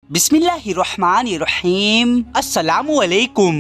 बिस्मिल्लाहिर्रहमानिर्रहीम। अस्सलामुअलैकुम।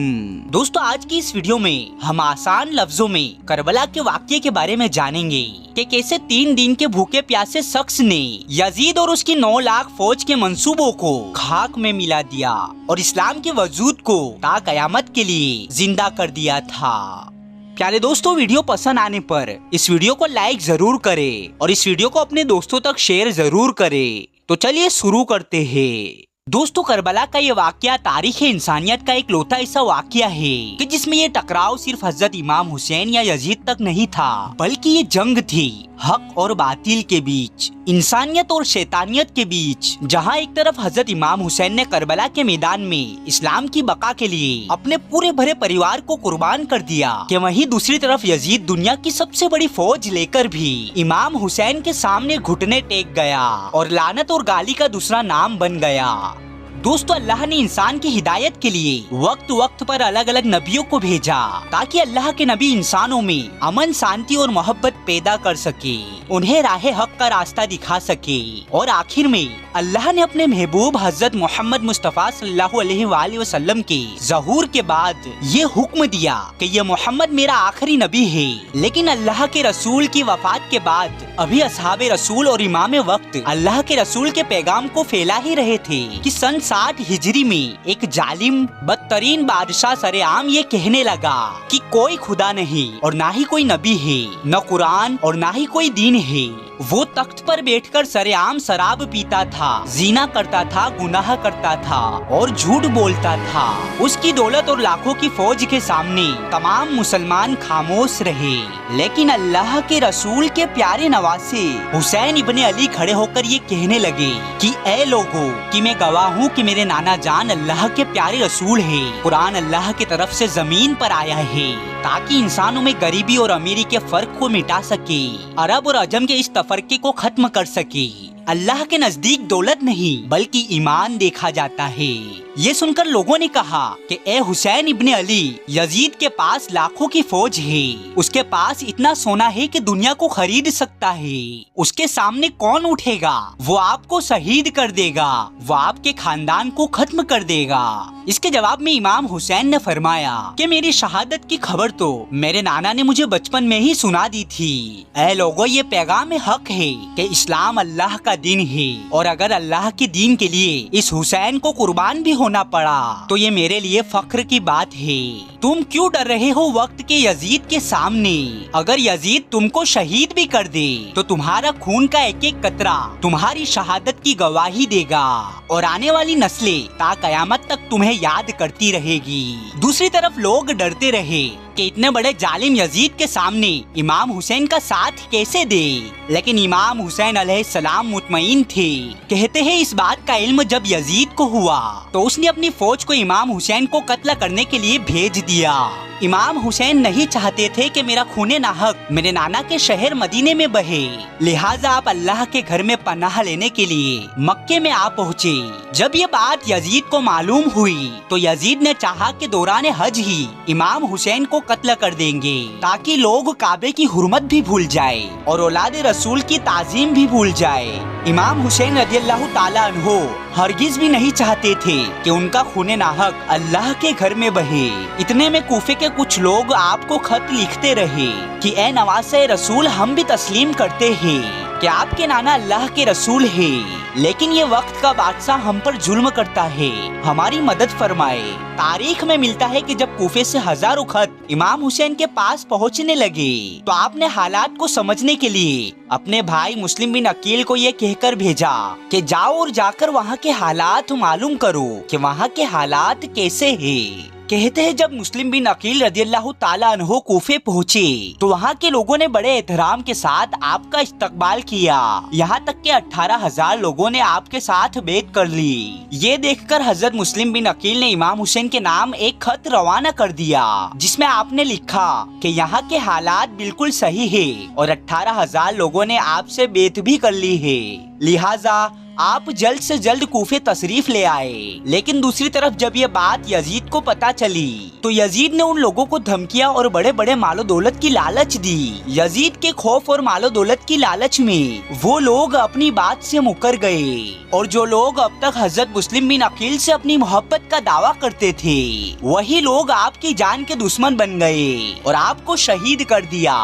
दोस्तों, आज की इस वीडियो में हम आसान लफ्जों में करबला के वाक़ये के बारे में जानेंगे कि कैसे 3 दिन के भूखे प्यासे शख्स ने यजीद और उसकी 9 लाख फौज के मंसूबों को खाक में मिला दिया और इस्लाम के वजूद को ता कयामत के लिए जिंदा कर दिया था। प्यारे दोस्तों, वीडियो पसंद आने पर इस वीडियो को लाइक जरूर करें और इस वीडियो को अपने दोस्तों तक शेयर जरूर करें। तो चलिए शुरू करते हैं। दोस्तों, करबला का ये वाकया तारीख इंसानियत का एक लौता ऐसा वाकया है कि जिसमें ये टकराव सिर्फ हजरत इमाम हुसैन या यजीद तक नहीं था, बल्कि ये जंग थी हक और बातिल के बीच, इंसानियत और शैतानियत के बीच, जहां एक तरफ हजरत इमाम हुसैन ने करबला के मैदान में इस्लाम की बका के लिए अपने पूरे भरे परिवार को कुर्बान कर दिया, कि वहीं दूसरी तरफ यजीद दुनिया की सबसे बड़ी फौज लेकर भी इमाम हुसैन के सामने घुटने टेक गया और लानत और गाली का दूसरा नाम बन गया। दोस्तों, अल्लाह ने इंसान की हिदायत के लिए वक्त वक्त पर अलग अलग नबियों को भेजा ताकि अल्लाह के नबी इंसानों में अमन, शांति और मोहब्बत पैदा कर सके, उन्हें राह हक का रास्ता दिखा सके। और आखिर में अल्लाह ने अपने महबूब हजरत मोहम्मद मुस्तफ़ा सल्लल्लाहु अलैहि वसल्लम के ज़हूर के बाद ये हुक्म दिया कि ये मोहम्मद मेरा आखिरी नबी है। लेकिन अल्लाह के रसूल की वफात के बाद अभी असहाबे रसूल और इमाम वक्त अल्लाह के रसूल के पैगाम को फैला ही रहे थे कि सन 60 हिजरी में एक जालिम बदतरीन बादशाह सरेआम ये कहने लगा कि कोई खुदा नहीं और ना ही कोई नबी है, न कुरान और ना ही कोई दीन है। वो तख्त पर बैठकर सरेआम शराब पीता था, जीना करता था, गुनाह करता था और झूठ बोलता था। उसकी दौलत और लाखों की फौज के सामने तमाम मुसलमान खामोश रहे। लेकिन अल्लाह के रसूल के प्यारे नवासे हुसैन इब्ने अली खड़े होकर ये कहने लगे कि ए लोगों, कि मैं गवाह हूँ कि मेरे नाना जान अल्लाह के प्यारे रसूल है। कुरान अल्लाह की तरफ से जमीन पर आया है ताकि इंसानों में गरीबी और अमीरी के फर्क को मिटा सके, अरब और अजम के इस तफरके को खत्म कर सके। अल्लाह के नजदीक दौलत नहीं बल्कि ईमान देखा जाता है। ये सुनकर लोगों ने कहा कि ए हुसैन इब्ने अली, यजीद के पास लाखों की फौज है, उसके पास इतना सोना है कि दुनिया को खरीद सकता है, उसके सामने कौन उठेगा? वो आपको शहीद कर देगा, वो आपके खानदान को खत्म कर देगा। इसके जवाब में इमाम हुसैन ने फरमाया कि मेरी शहादत की खबर तो मेरे नाना ने मुझे बचपन में ही सुना दी थी। ऐ लोगों, ये पैगाम हक है कि इस्लाम अल्लाह का दीन है और अगर अल्लाह के दीन के लिए इस हुसैन को कुर्बान भी होना पड़ा तो ये मेरे लिए फख्र की बात है। तुम क्यों डर रहे हो वक्त के यजीद के सामने? अगर यजीद तुमको शहीद भी कर दे तो तुम्हारा खून का एक एक कतरा तुम्हारी शहादत की गवाही देगा और आने वाली नस्लें ता कयामत तक तुम्हें याद करती रहेगी। दूसरी तरफ लोग डरते रहे कि इतने बड़े जालिम यजीद के सामने इमाम हुसैन का साथ कैसे दे, लेकिन इमाम हुसैन अलैहिस्सलाम मुतमईन थे। कहते हैं इस बात का इल्म जब यजीद को हुआ तो उसने अपनी फौज को इमाम हुसैन को कत्ल करने के लिए भेज दिया। इमाम हुसैन नहीं चाहते थे कि मेरा खूने नाहक मेरे नाना के शहर मदीने में बहे, लिहाजा आप अल्लाह के घर में पनाह लेने के लिए मक्के में आ पहुँचे। जब ये बात यजीद को मालूम हुई तो यजीद ने चाहा कि दौरान हज ही इमाम हुसैन को कत्ल कर देंगे ताकि लोग काबे की हुर्मत भी भूल जाए और औलाद रसूल की ताजीम भी भूल जाए। इमाम हुसैन रज़ियल्लाहु ताला अन्हो हरगिज भी नहीं चाहते थे कि उनका खूने नाहक अल्लाह के घर में बहे। इतने में कूफे के कुछ लोग आपको खत लिखते रहे कि ए नवासे रसूल, हम भी तस्लीम करते हैं कि आपके नाना अल्लाह के रसूल है, लेकिन ये वक्त का बादशाह हम पर जुल्म करता है, हमारी मदद फरमाए। तारीख में मिलता है कि जब कूफे से हजारों खत इमाम हुसैन के पास पहुंचने लगे तो आपने हालात को समझने के लिए अपने भाई मुस्लिम बिन अकील को ये कहकर भेजा कि जाओ और जाकर वहाँ के हालात मालूम करो कि वहाँ के हालात कैसे हैं। कहते हैं जब मुस्लिम बिन अकील रज़ियल्लाहु ताला अन्हो कूफे पहुँचे तो वहाँ के लोगों ने बड़े एहतराम के साथ आपका इस्तकबाल किया। यहाँ तक कि 18,000 लोगों ने आपके साथ बैत कर ली। ये देखकर हजरत मुस्लिम बिन अकील ने इमाम हुसैन के नाम एक खत रवाना कर दिया जिसमें आपने लिखा कि यहाँ के हालात बिल्कुल सही है और 18,000 लोगों ने आपसे बैत भी कर ली है, लिहाजा आप जल्द से जल्द कूफे तशरीफ ले आए। लेकिन दूसरी तरफ जब ये बात यजीद को पता चली तो यजीद ने उन लोगों को धमकियां और बड़े बड़े मालो दौलत की लालच दी। यजीद के खौफ और मालो दौलत की लालच में वो लोग अपनी बात से मुकर गए और जो लोग अब तक हजरत मुस्लिम बिन अकील से अपनी मोहब्बत का दावा करते थे वही लोग आपकी जान के दुश्मन बन गए और आपको शहीद कर दिया।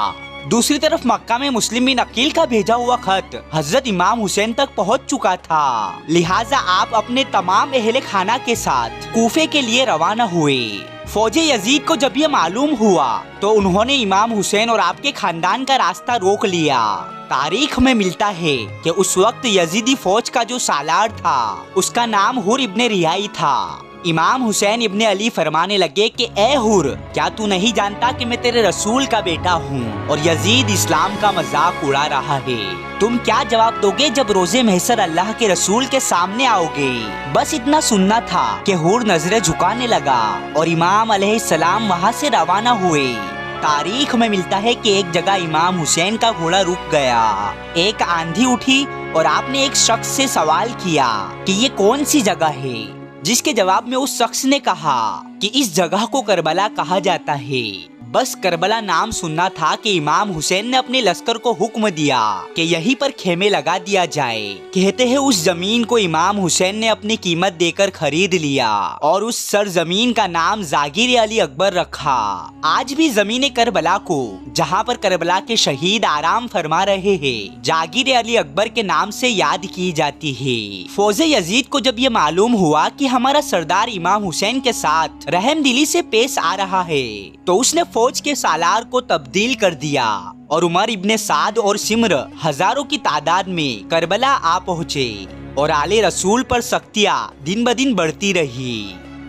दूसरी तरफ मक्का में मुस्लिम बिन अकील का भेजा हुआ खत हजरत इमाम हुसैन तक पहुंच चुका था। लिहाजा आप अपने तमाम अहले खाना के साथ कूफे के लिए रवाना हुए। फौजे यजीद को जब ये मालूम हुआ तो उन्होंने इमाम हुसैन और आपके खानदान का रास्ता रोक लिया। तारीख में मिलता है कि उस वक्त यजीदी फौज का जो सालार था उसका नाम हुर इब्ने रियाई था। इमाम हुसैन इब्ने अली फरमाने लगे कि ए हुर, क्या तू नहीं जानता कि मैं तेरे रसूल का बेटा हूँ और यजीद इस्लाम का मजाक उड़ा रहा है। तुम क्या जवाब दोगे जब रोजे महशर अल्लाह के रसूल के सामने आओगे। बस इतना सुनना था कि हुर नजरें झुकाने लगा और इमाम अलैहिस्सलाम वहाँ से रवाना हुए। तारीख में मिलता है कि एक जगह इमाम हुसैन का घोड़ा रुक गया। एक आंधी उठी और आपने एक शख्स से सवाल किया कि ये कौन सी जगह है, जिसके जवाब में उस शख्स ने कहा कि इस जगह को करबला कहा जाता है। बस करबला नाम सुनना था कि इमाम हुसैन ने अपने लश्कर को हुक्म दिया कि यहीं पर खेमे लगा दिया जाए। कहते हैं उस जमीन को इमाम हुसैन ने अपनी कीमत देकर खरीद लिया और उस सरजमीन का नाम जागीर अली अकबर रखा। आज भी जमीन करबला को, जहाँ पर करबला के शहीद आराम फरमा रहे हैं, जागीर अली अकबर के नाम से याद की जाती है। फौजे यजीद को जब ये मालूम हुआ कि हमारा सरदार इमाम हुसैन के साथ रहमदिली से पेश आ रहा है तो उसने फौज के सालार को तब्दील कर दिया और उमर इब्ने साद और सिमर हजारों की तादाद में करबला आ पहुँचे और आले रसूल पर सख्तियाँ दिन ब दिन बढ़ती रही।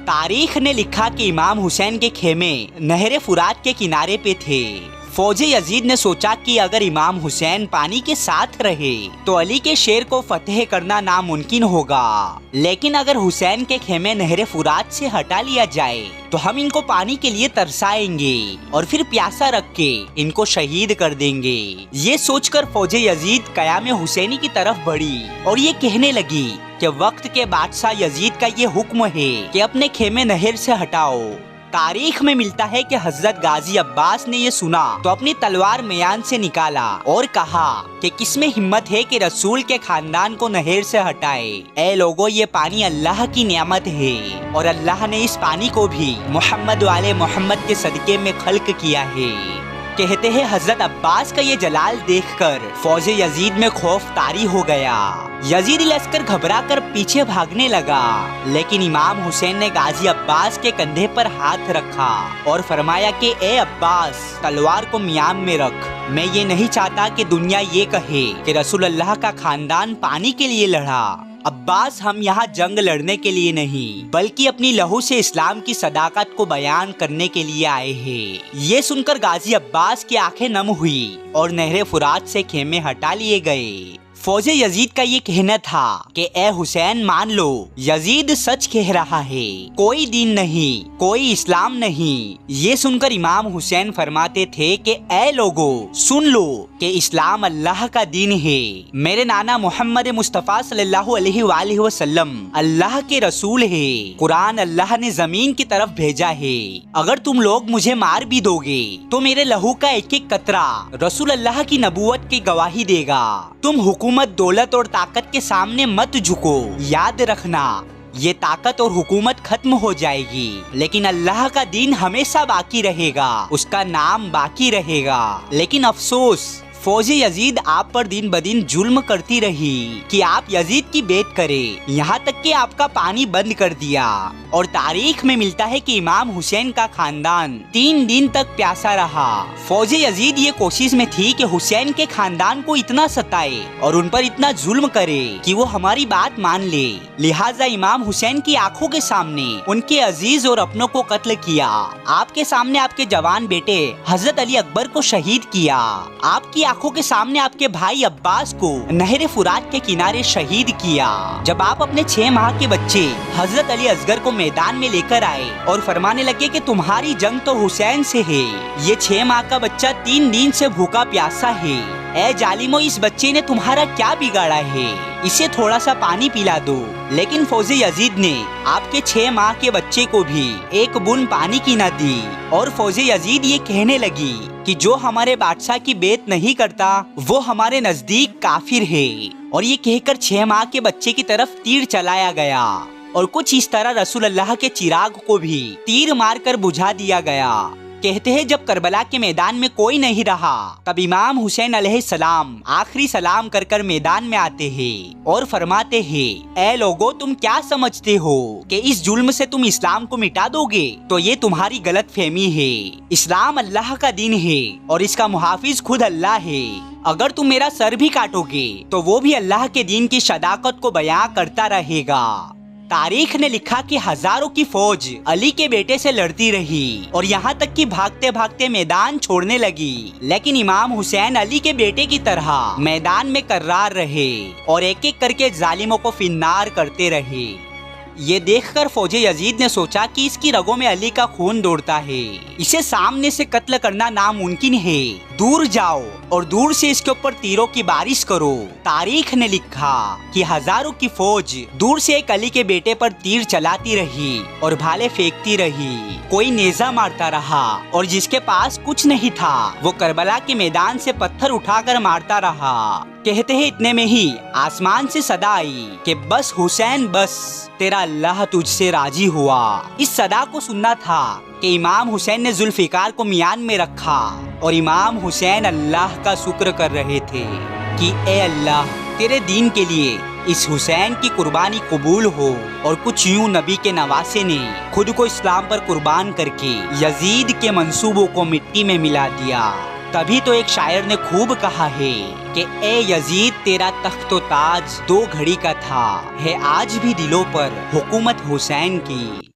तारीख ने लिखा कि इमाम हुसैन के खेमे नहर फुरात के किनारे पे थे। फौजे यजीद ने सोचा कि अगर इमाम हुसैन पानी के साथ रहे तो अली के शेर को फतेह करना नामुमकिन होगा, लेकिन अगर हुसैन के खेमे नहर फुरात से हटा लिया जाए तो हम इनको पानी के लिए तरसाएंगे और फिर प्यासा रख के इनको शहीद कर देंगे। ये सोचकर फौजे यजीद कयाम हुसैनी की तरफ बढ़ी और ये कहने लगी कि वक्त के बादशाह यजीद का ये हुक्म है कि अपने खेमे नहर से हटाओ। तारीख में मिलता है कि हजरत गाजी अब्बास ने ये सुना तो अपनी तलवार मियान से निकाला और कहा कि किसमें हिम्मत है कि रसूल के खानदान को नहर से हटाए। ए लोगों, ये पानी अल्लाह की नियामत है और अल्लाह ने इस पानी को भी मोहम्मद वाले मोहम्मद के सदके में खल्क किया है। कहते हैं हजरत अब्बास का ये जलाल देखकर फौजे यजीद में खौफ तारी हो गया। यजीदी लश्कर घबरा कर पीछे भागने लगा, लेकिन इमाम हुसैन ने गाजी अब्बास के कंधे पर हाथ रखा और फरमाया कि ए अब्बास, तलवार को मियान में रख। मैं ये नहीं चाहता कि दुनिया ये कहे कि रसूल अल्लाह का खानदान पानी के लिए लड़ा। अब्बास, हम यहाँ जंग लड़ने के लिए नहीं बल्कि अपनी लहू से इस्लाम की सदाकत को बयान करने के लिए आए हैं। ये सुनकर गाजी अब्बास की आंखें नम हुई और नहरे फुरात से खेमे हटा लिए गए। फौजे यजीद का ये कहना था कि ए हुसैन, मान लो यजीद सच कह रहा है, कोई दीन नहीं, कोई इस्लाम नहीं। ये सुनकर इमाम हुसैन फरमाते थे कि ए लोगो, सुन लो कि इस्लाम अल्लाह का दीन है। मेरे नाना मोहम्मद मुस्तफ़ा सल्लल्लाहु अलैहि वसल्लम अल्लाह के रसूल है। कुरान अल्लाह ने जमीन की तरफ भेजा है। अगर तुम लोग मुझे मार भी दोगे तो मेरे लहू का एक एक कतरा रसूल अल्लाह की नबूवत की गवाही देगा। तुम हुकूमत, दौलत और ताकत के सामने मत झुको। याद रखना, ये ताकत और हुकूमत खत्म हो जाएगी, लेकिन अल्लाह का दीन हमेशा बाकी रहेगा, उसका नाम बाकी रहेगा। लेकिन अफसोस, फौजे यजीद आप पर दिन ब दिन जुल्म करती रही कि आप यजीद की बेत करें, यहाँ तक कि आपका पानी बंद कर दिया। और तारीख में मिलता है कि इमाम हुसैन का खानदान 3 दिन तक प्यासा रहा। फौजे यजीद ये कोशिश में थी कि हुसैन के खानदान को इतना सताए और उन पर इतना जुल्म करे कि वो हमारी बात मान ले। लिहाजा इमाम हुसैन की आंखों के सामने उनके अजीज और अपनों को कत्ल किया। आपके सामने आपके जवान बेटे हजरत अली अकबर को शहीद किया। आपकी आंखों के सामने आपके भाई अब्बास को नहर फुरात के किनारे शहीद किया। जब आप अपने 6 माह के बच्चे हजरत अली असगर को मैदान में लेकर आए और फरमाने लगे कि तुम्हारी जंग तो हुसैन से है, ये 6 माह का बच्चा 3 दिन से भूखा प्यासा है। ए जालिमो, इस बच्चे ने तुम्हारा क्या बिगाड़ा है? इसे थोड़ा सा पानी पिला दो। लेकिन फौजे यजीद ने आपके 6 माह के बच्चे को भी एक बूंद पानी की न दी और फौजे यजीद ये कहने लगी कि जो हमारे बादशाह की बेत नहीं करता वो हमारे नजदीक काफिर है। और ये कहकर 6 माह के बच्चे की तरफ तीर चलाया गया और कुछ इस तरह रसूल अल्लाह के चिराग को भी तीर मारकर बुझा दिया गया। कहते हैं जब करबला के मैदान में कोई नहीं रहा तब इमाम हुसैन अलैहिस्सलाम आखिरी सलाम कर कर मैदान में आते हैं और फरमाते हैं, ऐ लोगो तुम क्या समझते हो कि इस जुल्म से तुम इस्लाम को मिटा दोगे? तो ये तुम्हारी गलत फहमी है। इस्लाम अल्लाह का दीन है और इसका मुहाफिज खुद अल्लाह है। अगर तुम मेरा सर भी काटोगे तो वो भी अल्लाह के दीन की सदाकत को बयां करता रहेगा। तारीख ने लिखा कि हजारों की फौज अली के बेटे से लड़ती रही और यहाँ तक कि भागते भागते मैदान छोड़ने लगी, लेकिन इमाम हुसैन अली के बेटे की तरह मैदान में कर्रार रहे और एक एक करके जालिमों को फिन्नार करते रहे। ये देखकर फौजे यजीद ने सोचा कि इसकी रगों में अली का खून दौड़ता है, इसे सामने से कत्ल करना नामुमकिन है। दूर जाओ और दूर से इसके ऊपर तीरों की बारिश करो। तारीख ने लिखा कि हजारों की फौज दूर से एक अली के बेटे पर तीर चलाती रही और भाले फेंकती रही। कोई नेजा मारता रहा और जिसके पास कुछ नहीं था वो करबला के मैदान से पत्थर उठाकर मारता रहा। कहते हैं इतने में ही आसमान से सदा आई कि बस हुसैन बस, तेरा अल्लाह तुझसे राजी हुआ। इस सदा को सुनना था कि इमाम हुसैन ने जुल्फिकार को मियान में रखा और इमाम हुसैन अल्लाह का शुक्र कर रहे थे कि ए अल्लाह तेरे दीन के लिए इस हुसैन की कुर्बानी कबूल हो। और कुछ यूं नबी के नवासे ने खुद को इस्लाम पर कुर्बान करके यजीद के मंसूबों को मिट्टी में मिला दिया। तभी तो एक शायर ने खूब कहा है कि ए यजीद तेरा तख्तो ताज 2 घड़ी का था, है आज भी दिलों पर हुकूमत हुसैन की।